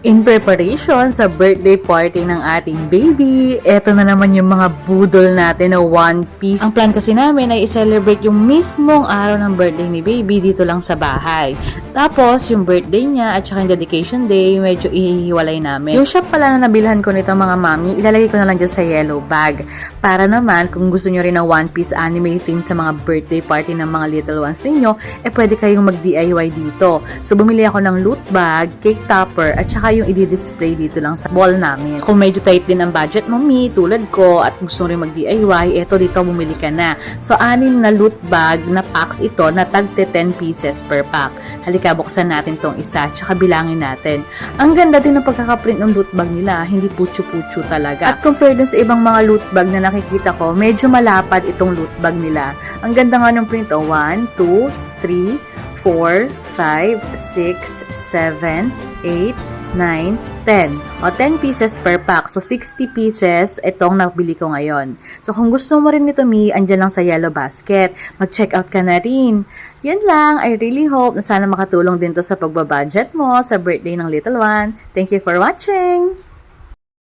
In preparation sa birthday party ng ating baby, eto na naman yung mga budol natin na one piece. Ang plan kasi namin ay i-celebrate yung mismong araw ng birthday ni baby dito lang sa bahay. Tapos, yung birthday niya at saka yung dedication day, medyo ihihiwalay namin. Yung shop pala na nabilhan ko nito mga mami, ilalagay ko na lang dyan sa yellow bag. Para naman, kung gusto nyo rin ng one piece anime theme sa mga birthday party ng mga little ones ninyo, pwede kayong mag-DIY dito. So, bumili ako ng loot bag, cake topper, at saka yung i-display dito lang sa wall namin. Kung medyo tight din ang budget mo, tulad ko, at gusto rin mag-DIY, eto dito bumili ka na. So, 6 na loot bag na packs ito na tag 10 pieces per pack. Halika, buksan natin tong isa, tsaka bilangin natin. Ang ganda din ng pagkakaprint ng loot bag nila, hindi putyo-putyo talaga. At compared dun sa ibang mga loot bag na nakikita ko, medyo malapad itong loot bag nila. Ang ganda nga ng print, 1, 2, 3, 4, 5, 6, 7, 8, 9, 10. O, 10 pieces per pack. So, 60 pieces itong nabili ko ngayon. So, kung gusto mo rin nito, andyan lang sa yellow basket. Mag-check out ka na rin. Yan lang. I really hope na sana makatulong din to sa pagbabudget mo sa birthday ng little one. Thank you for watching!